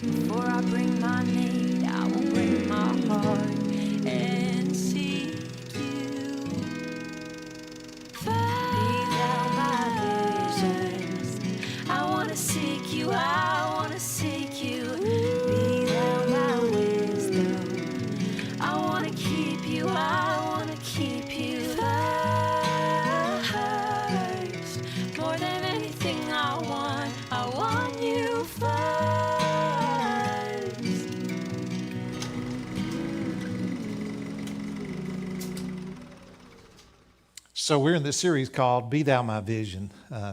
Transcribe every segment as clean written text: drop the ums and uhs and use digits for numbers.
Before I bring my need, I will bring my heart and seek you. Be thou my visions. I want to seek you, I want to seek you. Be thou my wisdom. I want to keep you, I want to keep you first. More than anything I want you first. So we're in this series called Be Thou My Vision.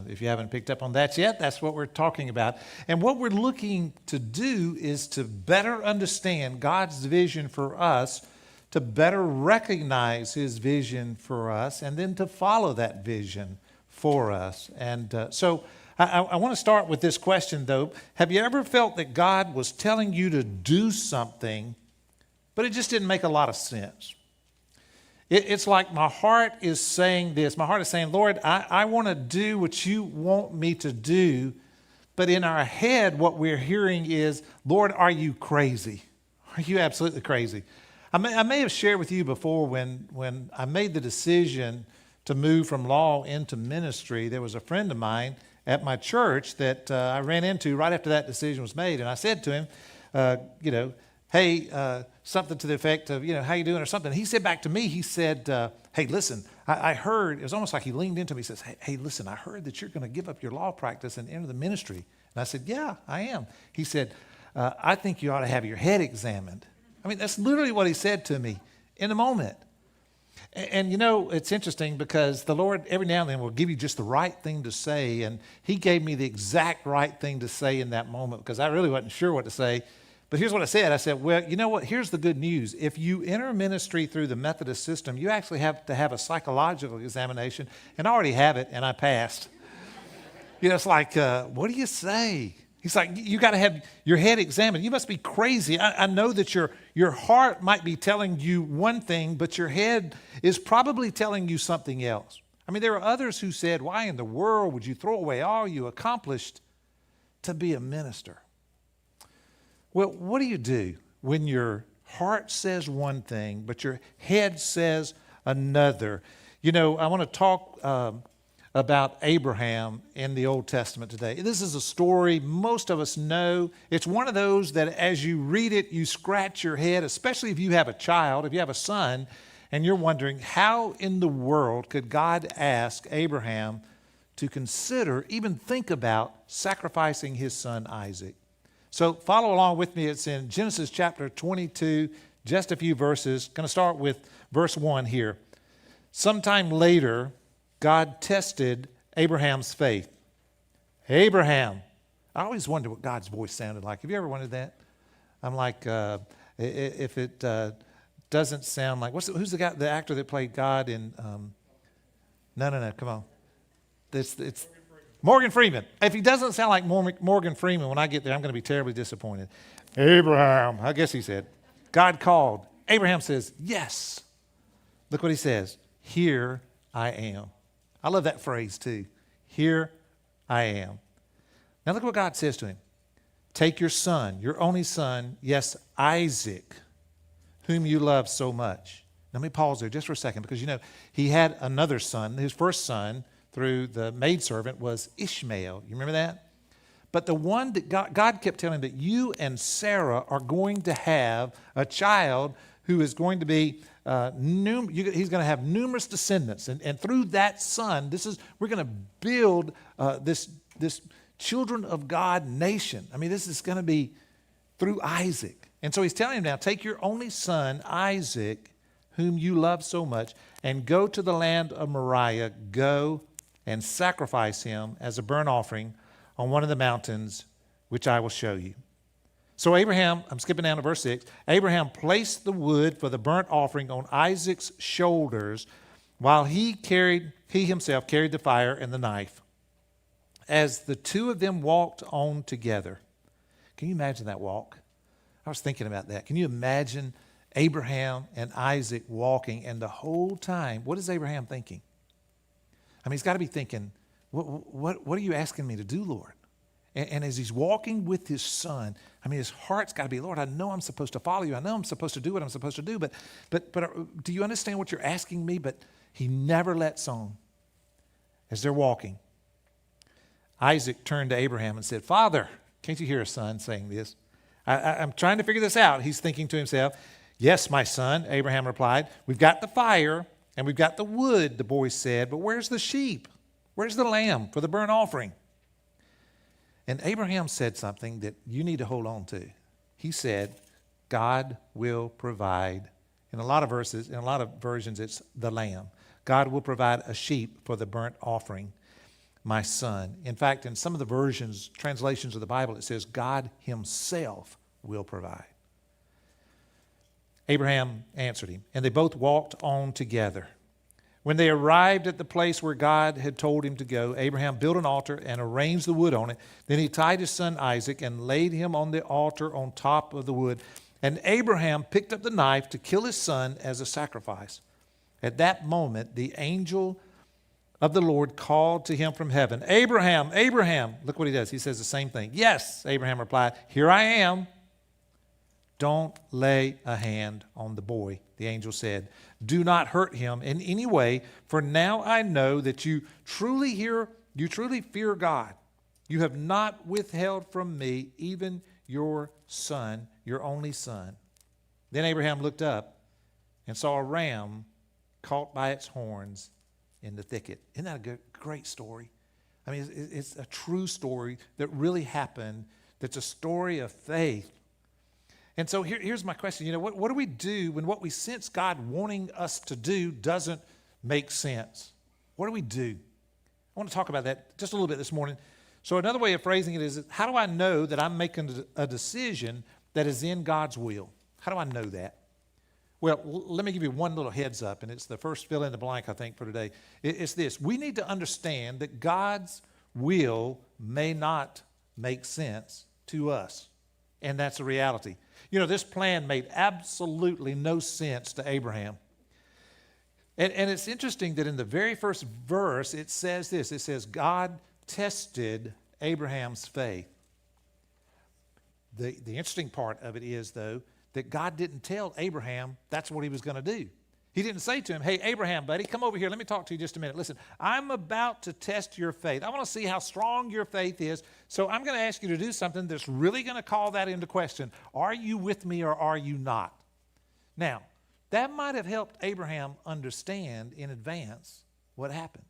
If you haven't picked up on that yet, that's what we're talking about. And what we're looking to do is to better understand God's vision for us, to better recognize his vision for us, and then to follow that vision for us. And so I want to start with this question, though. Have you ever felt that God was telling you to do something, but it just didn't make a lot of sense? It's like my heart is saying this. My heart is saying, Lord, I want to do what you want me to do. But in our head, what we're hearing is, Lord, are you crazy? Are you absolutely crazy? I may have shared with you before when I made the decision to move from law into ministry, there was a friend of mine at my church that I ran into right after that decision was made. And I said to him, hey, something to the effect of, how you doing or something. He said back to me, he said, hey, listen, I heard, it was almost like he leaned into me. He says, hey, listen, I heard that you're going to give up your law practice and enter the ministry. And I said, yeah, I am. He said, I think you ought to have your head examined. I mean, that's literally what he said to me in a moment. And it's interesting because the Lord every now and then will give you just the right thing to say. And he gave me the exact right thing to say in that moment because I really wasn't sure what to say. But here's what I said. I said, well, you know what? Here's the good news. If you enter ministry through the Methodist system, you actually have to have a psychological examination. And I already have it, and I passed. It's like, what do you say? He's like, you got to have your head examined. You must be crazy. I know that your heart might be telling you one thing, but your head is probably telling you something else. I mean, there are others who said, why in the world would you throw away all you accomplished to be a minister? Well, what do you do when your heart says one thing, but your head says another? I want to talk about Abraham in the Old Testament today. This is a story most of us know. It's one of those that as you read it, you scratch your head, especially if you have a child, if you have a son, and you're wondering, how in the world could God ask Abraham to consider, even think about sacrificing his son Isaac? So follow along with me. It's in Genesis chapter 22, just a few verses. Going to start with verse 1 here. Sometime later, God tested Abraham's faith. Abraham. I always wonder what God's voice sounded like. Have you ever wondered that? I'm like, if it doesn't sound like, who's the actor that played God in, no, come on. It's Morgan Freeman. If he doesn't sound like Morgan Freeman when I get there, I'm going to be terribly disappointed. Abraham, I guess he said. God called. Abraham says, yes. Look what he says. Here I am. I love that phrase too. Here I am. Now look what God says to him. Take your son, your only son, yes, Isaac, whom you love so much. Let me pause there just for a second because, he had another son. His first son through the maidservant was Ishmael. You remember that? But the one that God kept telling him that you and Sarah are going to have a child who is going to be, he's going to have numerous descendants. And through that son, we're going to build this children of God nation. I mean, this is going to be through Isaac. And so he's telling him now, take your only son, Isaac, whom you love so much, and go to the land of Moriah. Go and sacrifice him as a burnt offering on one of the mountains, which I will show you. So Abraham, I'm skipping down to verse 6, Abraham placed the wood for the burnt offering on Isaac's shoulders while he himself carried the fire and the knife. As the two of them walked on together. Can you imagine that walk? I was thinking about that. Can you imagine Abraham and Isaac walking, and the whole time, what is Abraham thinking? I mean, he's got to be thinking, what are you asking me to do, Lord? And as he's walking with his son, I mean, his heart's got to be, Lord, I know I'm supposed to follow you. I know I'm supposed to do what I'm supposed to do, but do you understand what you're asking me? But he never lets on. As they're walking, Isaac turned to Abraham and said, Father, can't you hear a son saying this? I'm trying to figure this out. He's thinking to himself, yes, my son, Abraham replied. We've got the fire and we've got the wood, the boy said, but where's the sheep? Where's the lamb for the burnt offering? And Abraham said something that you need to hold on to. He said, God will provide. In a lot of verses, in a lot of versions, it's the lamb. God will provide a sheep for the burnt offering, my son. In fact, in some of the versions, translations of the Bible, it says God himself will provide. Abraham answered him, and they both walked on together. When they arrived at the place where God had told him to go, Abraham built an altar and arranged the wood on it. Then he tied his son Isaac and laid him on the altar on top of the wood. And Abraham picked up the knife to kill his son as a sacrifice. At that moment, the angel of the Lord called to him from heaven, Abraham, Abraham. Look what he does. He says the same thing. Yes, Abraham replied, here I am. Don't lay a hand on the boy, the angel said. Do not hurt him in any way, for now I know that you truly fear God. You have not withheld from me even your son, your only son. Then Abraham looked up and saw a ram caught by its horns in the thicket. Isn't that a great story? I mean, it's a true story that really happened, that's a story of faith. And so here's my question. What do we do when what we sense God wanting us to do doesn't make sense? What do we do? I want to talk about that just a little bit this morning. So another way of phrasing it is, how do I know that I'm making a decision that is in God's will? How do I know that? Well, let me give you one little heads up, and it's the first fill in the blank, I think, for today. It's this. We need to understand that God's will may not make sense to us, and that's a reality. This plan made absolutely no sense to Abraham. And it's interesting that in the very first verse, it says this. It says, God tested Abraham's faith. The interesting part of it is, though, that God didn't tell Abraham that's what he was going to do. He didn't say to him, hey, Abraham, buddy, come over here. Let me talk to you just a minute. Listen, I'm about to test your faith. I want to see how strong your faith is. So I'm going to ask you to do something that's really going to call that into question. Are you with me or are you not? Now, that might have helped Abraham understand in advance what happened.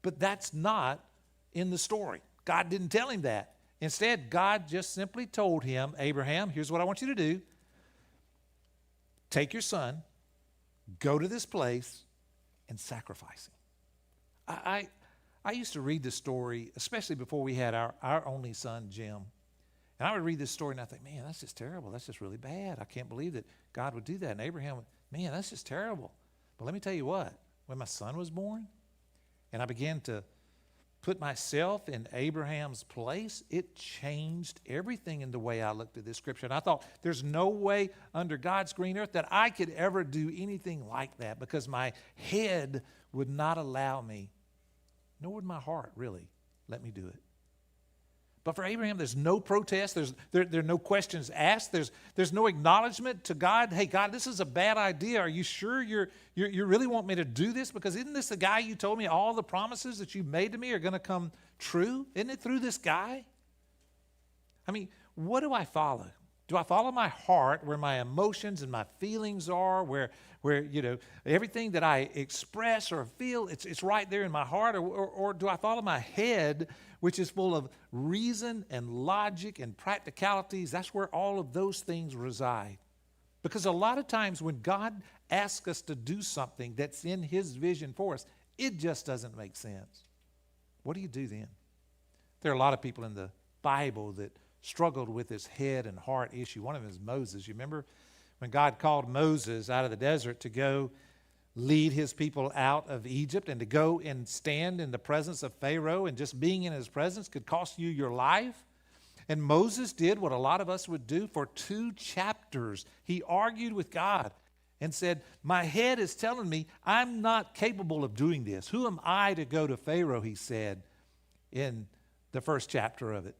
But that's not in the story. God didn't tell him that. Instead, God just simply told him, Abraham, here's what I want you to do. Take your son, go to this place, and sacrifice him. I used to read this story, especially before we had our only son, Jim. And I would read this story and I think, man, that's just terrible. That's just really bad. I can't believe that God would do that. And Abraham, man, that's just terrible. But let me tell you what, when my son was born and I began to put myself in Abraham's place, it changed everything in the way I looked at this scripture. And I thought, there's no way under God's green earth that I could ever do anything like that, because my head would not allow me, nor would my heart really let me do it. But for Abraham, there's no protest. There are no questions asked. There's no acknowledgement to God. Hey, God, this is a bad idea. Are you sure you really want me to do this? Because isn't this the guy you told me all the promises that you made to me are going to come true? Isn't it through this guy? I mean, what do I follow? Do I follow my heart, where my emotions and my feelings are, where everything that I express or feel, it's right there in my heart? Or do I follow my head, which is full of reason and logic and practicalities? That's where all of those things reside. Because a lot of times when God asks us to do something that's in his vision for us, it just doesn't make sense. What do you do then? There are a lot of people in the Bible that struggled with this head and heart issue. One of them is Moses. You remember when God called Moses out of the desert to go lead his people out of Egypt and to go and stand in the presence of Pharaoh, and just being in his presence could cost you your life? And Moses did what a lot of us would do for 2 chapters. He argued with God and said, my head is telling me I'm not capable of doing this. Who am I to go to Pharaoh, he said in the first chapter of it.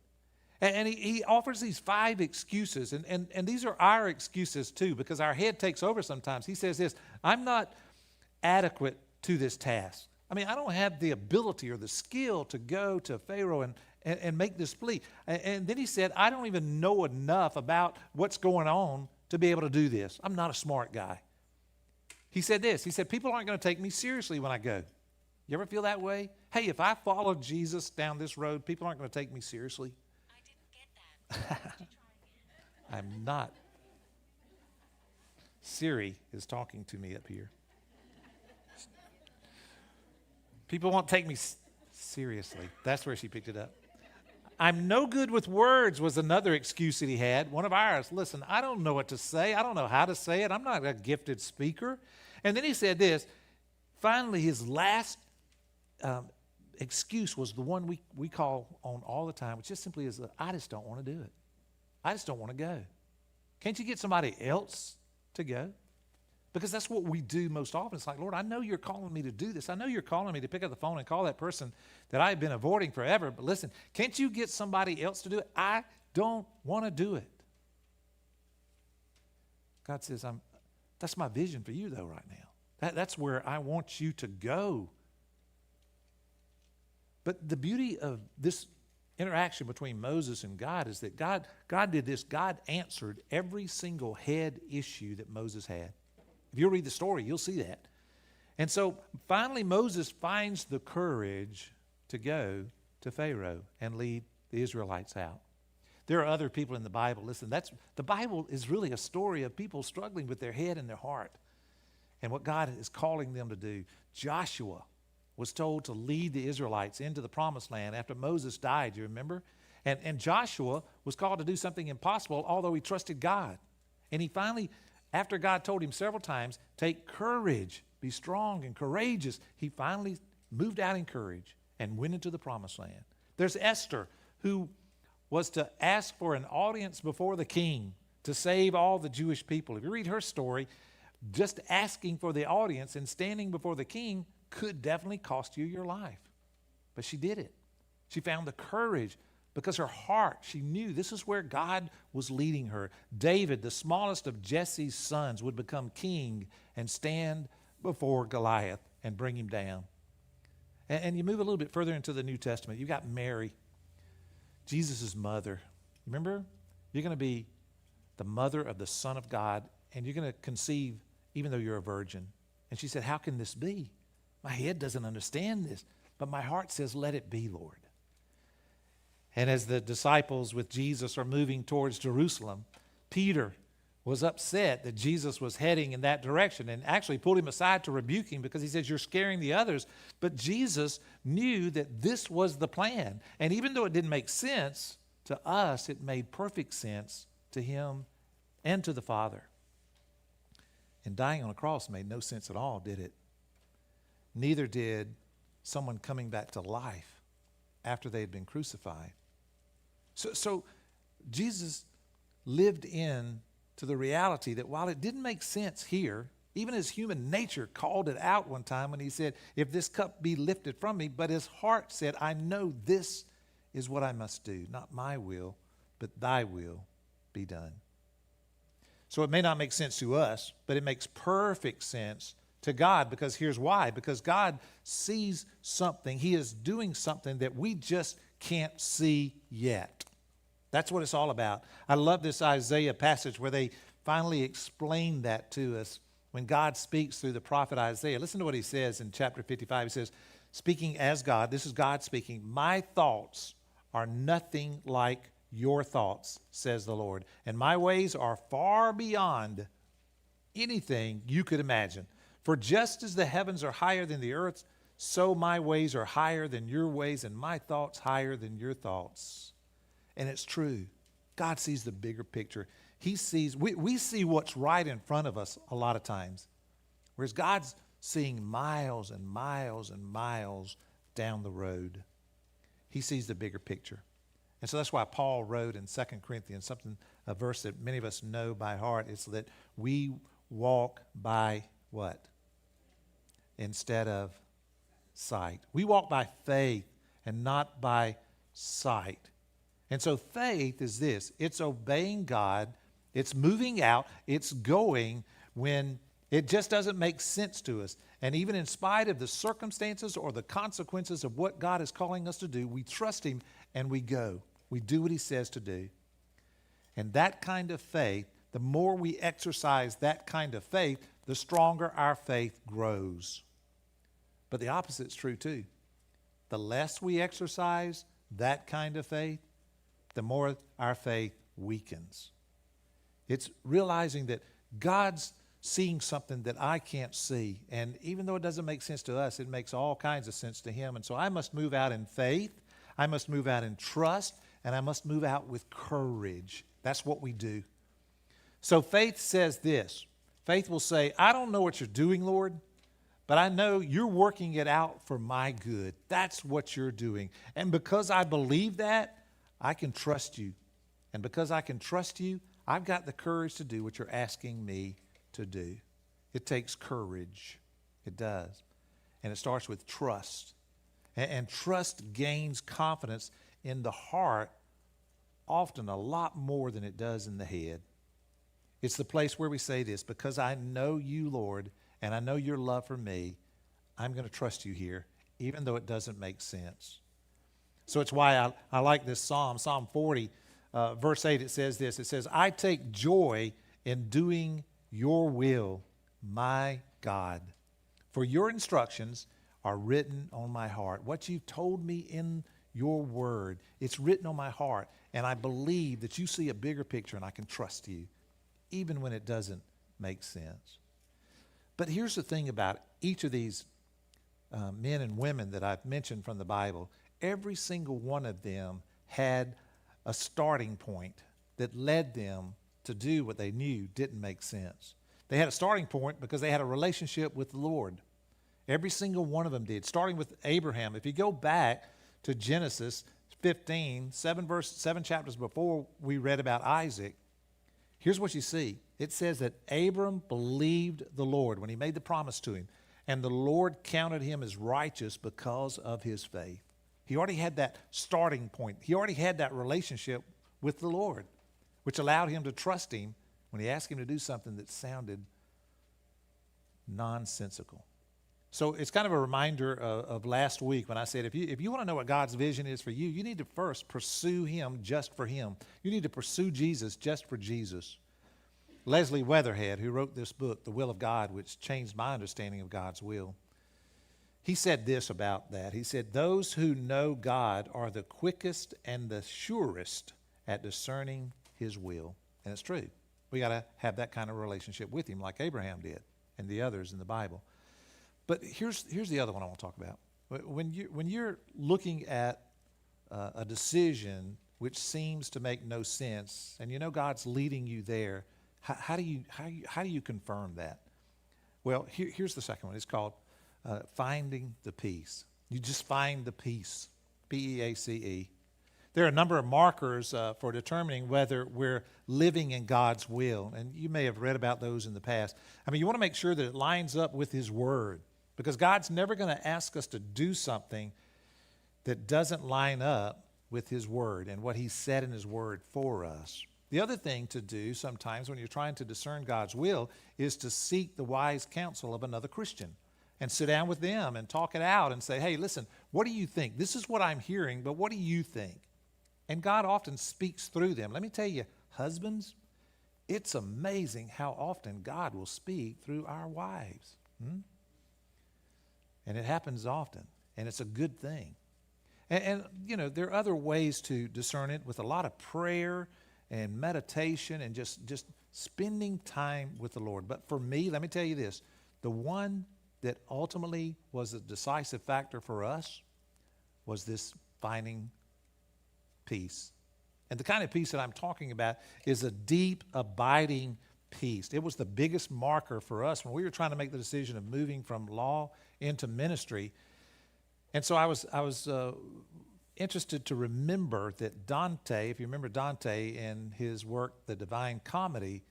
And he offers these 5 excuses, and these are our excuses too, because our head takes over sometimes. He says this, I'm not adequate to this task. I mean, I don't have the ability or the skill to go to Pharaoh and make this plea. And then he said, I don't even know enough about what's going on to be able to do this. I'm not a smart guy. He said this, he said, people aren't going to take me seriously when I go. You ever feel that way? Hey, if I follow Jesus down this road, people aren't going to take me seriously. I didn't get that. I'm not. Siri is talking to me up here. People won't take me seriously. That's where she picked it up. I'm no good with words was another excuse that he had. One of ours. Listen, I don't know what to say. I don't know how to say it. I'm not a gifted speaker. And then he said this. Finally, his last excuse was the one we call on all the time, which just simply is, I just don't want to do it. I just don't want to go. Can't you get somebody else to go? Because that's what we do most often. It's like, Lord, I know you're calling me to do this. I know you're calling me to pick up the phone and call that person that I've been avoiding forever. But listen, can't you get somebody else to do it? I don't want to do it. God says, that's my vision for you, though, right now. That's where I want you to go. But the beauty of this interaction between Moses and God is that God did this. God answered every single head issue that Moses had. If you'll read the story, you'll see that. And so finally Moses finds the courage to go to Pharaoh and lead the Israelites out. There are other people in the Bible. Listen, the Bible is really a story of people struggling with their head and their heart and what God is calling them to do. Joshua was told to lead the Israelites into the promised land after Moses died, you remember? And Joshua was called to do something impossible, although he trusted God. And he finally, after God told him several times, take courage, be strong and courageous, he finally moved out in courage and went into the promised land. There's Esther, who was to ask for an audience before the king to save all the Jewish people. If you read her story, just asking for the audience and standing before the king could definitely cost you your life. But she did it. She found the courage because her heart, she knew this is where God was leading her. David, the smallest of Jesse's sons, would become king and stand before Goliath and bring him down. And you move a little bit further into the New Testament. You've got Mary, Jesus' mother. Remember? You're going to be the mother of the Son of God, and you're going to conceive even though you're a virgin. And she said, how can this be? My head doesn't understand this, but my heart says, let it be, Lord. And as the disciples with Jesus are moving towards Jerusalem, Peter was upset that Jesus was heading in that direction and actually pulled him aside to rebuke him because he says, you're scaring the others. But Jesus knew that this was the plan. And even though it didn't make sense to us, it made perfect sense to him and to the Father. And dying on a cross made no sense at all, did it? Neither did someone coming back to life after they had been crucified. So Jesus lived in to the reality that while it didn't make sense here, even his human nature called it out one time when he said, if this cup be lifted from me, but his heart said, I know this is what I must do. Not my will, but thy will be done. So it may not make sense to us, but it makes perfect sense to God, because here's why. Because God sees something. He is doing something that we just can't see yet. That's what it's all about. I love this Isaiah passage where they finally explain that to us when God speaks through the prophet Isaiah. Listen to what he says in chapter 55. He says, speaking as God, this is God speaking, my thoughts are nothing like your thoughts, says the Lord. And my ways are far beyond anything you could imagine. For just as the heavens are higher than the earth, so my ways are higher than your ways, and my thoughts higher than your thoughts. And it's true. God sees the bigger picture. He sees, we see what's right in front of us a lot of times, whereas God's seeing miles and miles and miles down the road. He sees the bigger picture. And so that's why Paul wrote in 2 Corinthians, a verse that many of us know by heart. It's that we walk by what? Instead of sight. We walk by faith and not by sight. And so faith is this. It's obeying God. It's moving out. It's going when it just doesn't make sense to us. And even in spite of the circumstances or the consequences of what God is calling us to do, we trust him and we go. We do what he says to do. And that kind of faith, the more we exercise that kind of faith, the stronger our faith grows. But the opposite's true too. The less we exercise that kind of faith, the more our faith weakens. It's realizing that God's seeing something that I can't see. And even though it doesn't make sense to us, it makes all kinds of sense to him. And so I must move out in faith. I must move out in trust. And I must move out with courage. That's what we do. So faith says this. Faith will say, I don't know what you're doing, Lord, but I know you're working it out for my good. That's what you're doing. And because I believe that, I can trust you. And because I can trust you, I've got the courage to do what you're asking me to do. It takes courage. It does. And it starts with trust. And trust gains confidence in the heart often a lot more than it does in the head. It's the place where we say this, because I know you, Lord, and I know your love for me, I'm going to trust you here, even though it doesn't make sense. So it's why I like this psalm, Psalm 40, verse 8, it says this. It says, I take joy in doing your will, my God, for your instructions are written on my heart. What you've told me in your word, it's written on my heart, and I believe that you see a bigger picture and I can trust you, even when it doesn't make sense. But here's the thing about each of these men and women that I've mentioned from the Bible. Every single one of them had a starting point that led them to do what they knew didn't make sense. They had a starting point because they had a relationship with the Lord. Every single one of them did, starting with Abraham. If you go back to Genesis 15, 7 chapters before we read about Isaac, here's what you see. It says that Abram believed the Lord when he made the promise to him, and the Lord counted him as righteous because of his faith. He already had that starting point. He already had that relationship with the Lord, which allowed him to trust him when he asked him to do something that sounded nonsensical. So it's kind of a reminder of last week when I said, if you want to know what God's vision is for you, you need to first pursue him just for him. You need to pursue Jesus just for Jesus. Leslie Weatherhead, who wrote this book, The Will of God, which changed my understanding of God's will, he said this about that. He said, those who know God are the quickest and the surest at discerning his will. And it's true. We got to have that kind of relationship with him like Abraham did and the others in the Bible. But here's the other one I want to talk about. When you're looking at a decision which seems to make no sense, and you know God's leading you there, how do you confirm that? Well, here's the second one. It's called finding the peace. You just find the peace, P-E-A-C-E. There are a number of markers for determining whether we're living in God's will, and you may have read about those in the past. I mean, you want to make sure that it lines up with his word, because God's never going to ask us to do something that doesn't line up with his word and what he said in his word for us. The other thing to do sometimes when you're trying to discern God's will is to seek the wise counsel of another Christian and sit down with them and talk it out and say, hey, listen, what do you think? This is what I'm hearing, but what do you think? And God often speaks through them. Let me tell you, husbands, it's amazing how often God will speak through our wives. And it happens often, and it's a good thing. And you know, there are other ways to discern it with a lot of prayer and meditation and just spending time with the Lord. But for me, let me tell you this, the one that ultimately was a decisive factor for us was this finding peace. And the kind of peace that I'm talking about is a deep, abiding peace. It was the biggest marker for us when we were trying to make the decision of moving from law into ministry. And so I was interested to remember that Dante, if you remember Dante in his work, The Divine Comedy,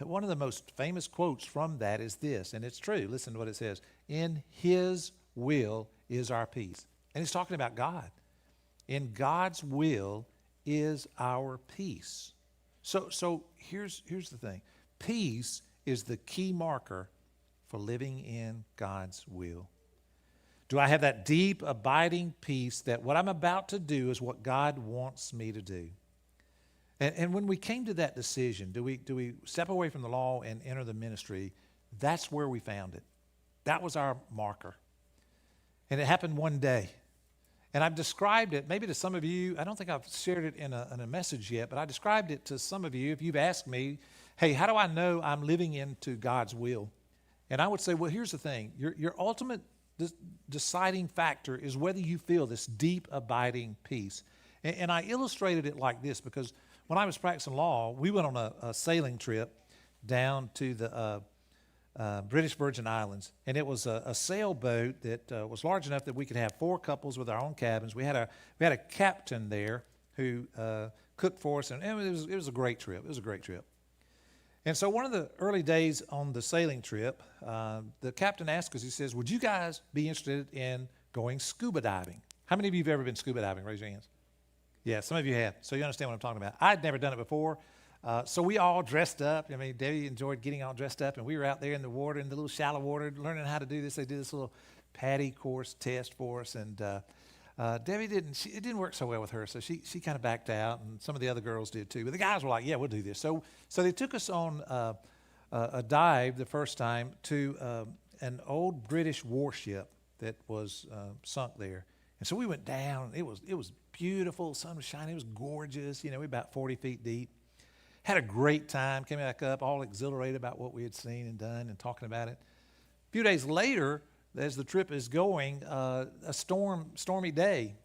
one of the most famous quotes from that is this, and it's true. Listen to what it says. In his will is our peace. And he's talking about God. In God's will is our peace. So here's the thing. Peace is the key marker for living in God's will. Do I have that deep, abiding peace that what I'm about to do is what God wants me to do? And when we came to that decision, do we step away from the law and enter the ministry? That's where we found it. That was our marker. And it happened one day. And I've described it, maybe to some of you, I don't think I've shared it in a message yet, but I described it to some of you. If you've asked me, hey, how do I know I'm living into God's will? And I would say, well, here's the thing. Your ultimate deciding factor is whether you feel this deep, abiding peace. And I illustrated it like this because when I was practicing law, we went on a sailing trip down to the British Virgin Islands, and it was a sailboat that was large enough that we could have 4 couples with our own cabins. We had a captain there who cooked for us, and it was a great trip. It was a great trip. And so one of the early days on the sailing trip, the captain asked us, he says, would you guys be interested in going scuba diving? How many of you have ever been scuba diving? Raise your hands. Yeah, some of you have. So you understand what I'm talking about. I'd never done it before. So we all dressed up. I mean, Debbie enjoyed getting all dressed up, and we were out there in the water, in the little shallow water, learning how to do this. They did this little PADI course test for us, and Debbie it didn't work so well with her, so she kind of backed out, and some of the other girls did too. But the guys were like, yeah, we'll do this. So they took us on a dive the first time to an old British warship that was sunk there. And so we went down. It was beautiful. The sun was shining. It was gorgeous. You know, we were about 40 feet deep. Had a great time. Came back up, all exhilarated about what we had seen and done and talking about it. A few days later, as the trip is going, a stormy day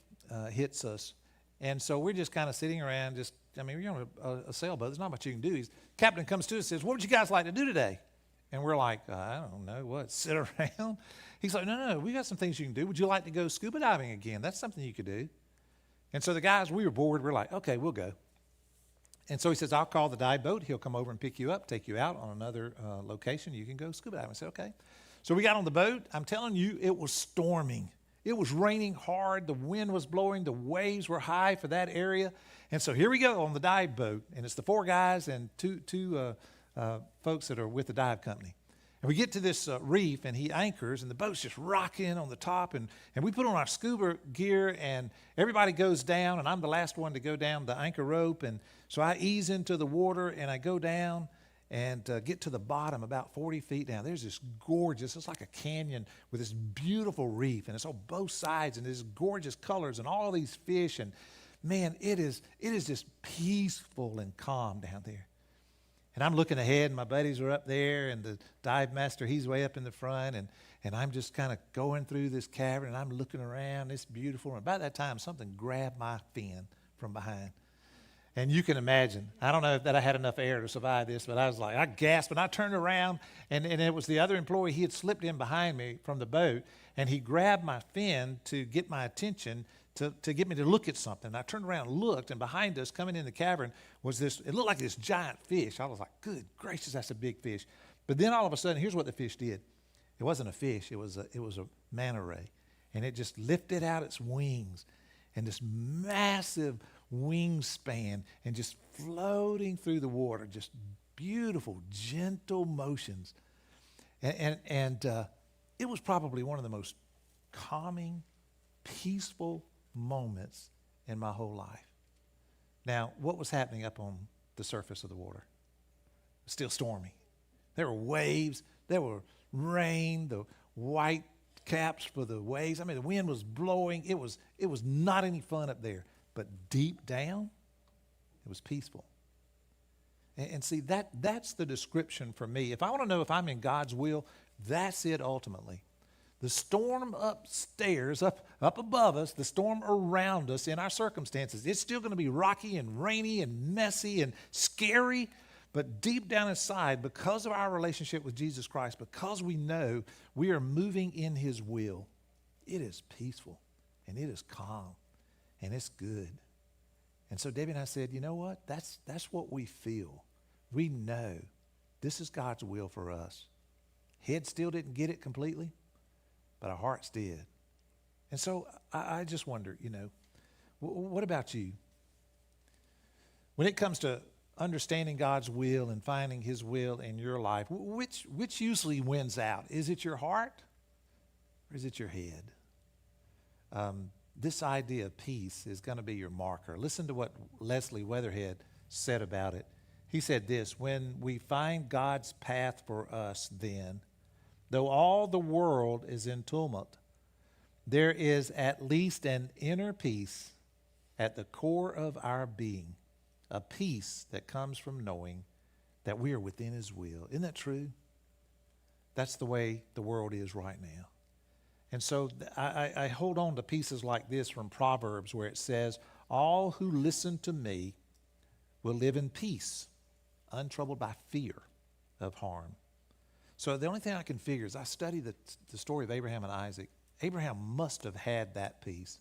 hits us. And so we're just kind of sitting around, we're on a sailboat. There's not much you can do. Captain comes to us and says, what would you guys like to do today? And we're like, I don't know, what, sit around? He's like, no, we got some things you can do. Would you like to go scuba diving again? That's something you could do. And so the guys, we were bored. We're like, okay, we'll go. And so he says, I'll call the dive boat. He'll come over and pick you up, take you out on another location. You can go scuba diving. I said, okay. So we got on the boat. I'm telling you, it was storming. It was raining hard. The wind was blowing. The waves were high for that area. And so here we go on the dive boat. And it's the 4 guys and two folks that are with the dive company. And we get to this reef, and he anchors, and the boat's just rocking on the top. And we put on our scuba gear, and everybody goes down, and I'm the last one to go down the anchor rope. And so I ease into the water, and I go down and get to the bottom about 40 feet down. There's this gorgeous, it's like a canyon with this beautiful reef, and it's on both sides, and there's gorgeous colors and all these fish. And, man, it is just peaceful and calm down there. And I'm looking ahead, and my buddies are up there, and the dive master, he's way up in the front, and I'm just kind of going through this cavern, and I'm looking around. It's beautiful. And about that time, something grabbed my fin from behind. And you can imagine, I don't know that I had enough air to survive this, but I was like, I gasped, and I turned around, and it was the other employee. He had slipped in behind me from the boat, and he grabbed my fin to get my attention, to get me to look at something. I turned around and looked, and behind us, coming in the cavern, was this, it looked like this giant fish. I was like, good gracious, that's a big fish. But then all of a sudden, here's what the fish did. It wasn't a fish, it was a manta ray. And it just lifted out its wings, and this massive wingspan, and just floating through the water, just beautiful, gentle motions. And it was probably one of the most calming, peaceful moments in my whole life. Now, what was happening up on the surface of the water? It was still stormy. There were waves, there were rain, the white caps for the waves. I mean, the wind was blowing. It was not any fun up there. But deep down, it was peaceful. And see, that's the description for me. If I want to know if I'm in God's will, that's it ultimately. The storm upstairs, up above us, the storm around us in our circumstances, it's still going to be rocky and rainy and messy and scary. But deep down inside, because of our relationship with Jesus Christ, because we know we are moving in his will, it is peaceful and it is calm. and it's good. And so Debbie and I said, you know what? That's what we feel. We know this is God's will for us. Head still didn't get it completely, but our hearts did. And so I just wonder, what about you? When it comes to understanding God's will and finding his will in your life, which usually wins out? Is it your heart or is it your head? This idea of peace is going to be your marker. Listen to what Leslie Weatherhead said about it. He said this: when we find God's path for us, then, though all the world is in tumult, there is at least an inner peace at the core of our being, a peace that comes from knowing that we are within his will. Isn't that true? That's the way the world is right now. And so I hold on to pieces like this from Proverbs where it says, all who listen to me will live in peace, untroubled by fear of harm. So the only thing I can figure is I study the story of Abraham and Isaac. Abraham must have had that peace.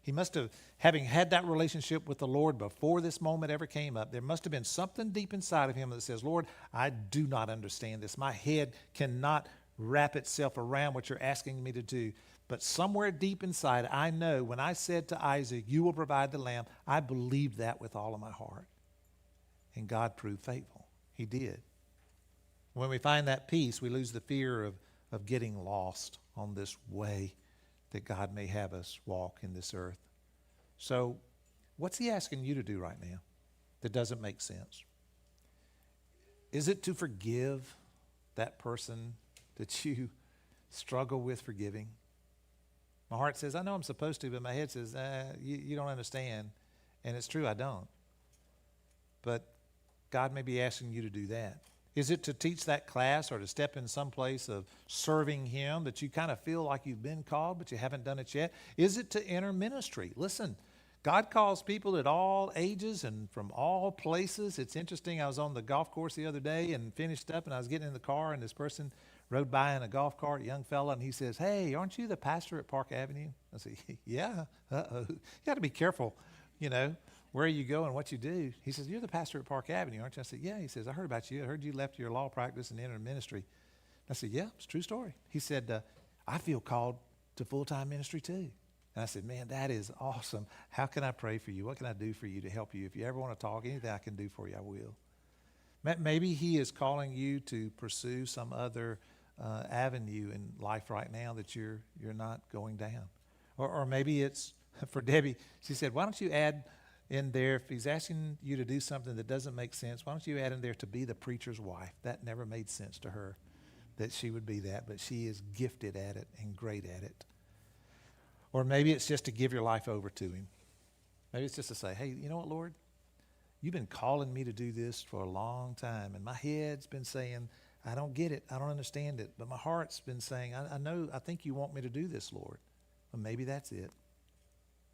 He must have, having had that relationship with the Lord before this moment ever came up, there must have been something deep inside of him that says, Lord, I do not understand this. My head cannot wrap itself around what you're asking me to do. But somewhere deep inside, I know when I said to Isaac, you will provide the lamb, I believed that with all of my heart. And God proved faithful. He did. When we find that peace, we lose the fear of getting lost on this way that God may have us walk in this earth. So what's he asking you to do right now that doesn't make sense? Is it to forgive that person that you struggle with forgiving? My heart says, I know I'm supposed to, but my head says, you don't understand. And it's true, I don't. But God may be asking you to do that. Is it to teach that class or to step in some place of serving him that you kind of feel like you've been called, but you haven't done it yet? Is it to enter ministry? Listen, God calls people at all ages and from all places. It's interesting. I was on the golf course the other day and finished up, and I was getting in the car, and this person rode by in a golf cart, a young fella, and he says, hey, aren't you the pastor at Park Avenue? I said, yeah. Uh-oh. You got to be careful, where you go and what you do. He says, you're the pastor at Park Avenue, aren't you? I said, yeah. He says, I heard about you. I heard you left your law practice and entered ministry. I said, yeah, it's a true story. He said, I feel called to full-time ministry too. And I said, man, that is awesome. How can I pray for you? What can I do for you to help you? If you ever want to talk, anything I can do for you, I will. Maybe he is calling you to pursue some other avenue in life right now that you're not going down. Or maybe it's for Debbie. She said, why don't you add in there, if he's asking you to do something that doesn't make sense, why don't you add in there to be the preacher's wife? That never made sense to her, that she would be that, but she is gifted at it and great at it. Or maybe it's just to give your life over to him. Maybe it's just to say, hey, you know what, Lord? You've been calling me to do this for a long time, and my head's been saying, I don't get it, I don't understand it, but my heart's been saying, I think you want me to do this, Lord. Well, maybe that's it.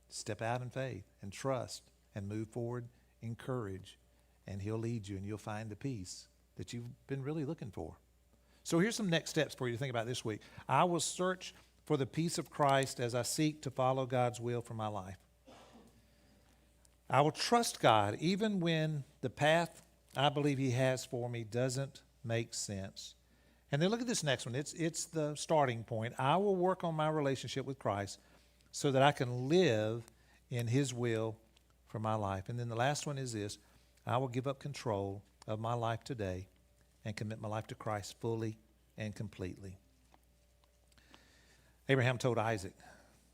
Step out in faith and trust and move forward in courage, and he'll lead you and you'll find the peace that you've been really looking for. So here's some next steps for you to think about this week. I will search for the peace of Christ as I seek to follow God's will for my life. I will trust God even when the path I believe he has for me doesn't make sense. And then look at this next one. It's the starting point. I will work on my relationship with Christ so that I can live in his will for my life. And then the last one is this: I will give up control of my life today and commit my life to Christ fully and completely. Abraham told Isaac,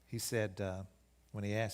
he said, when he asked,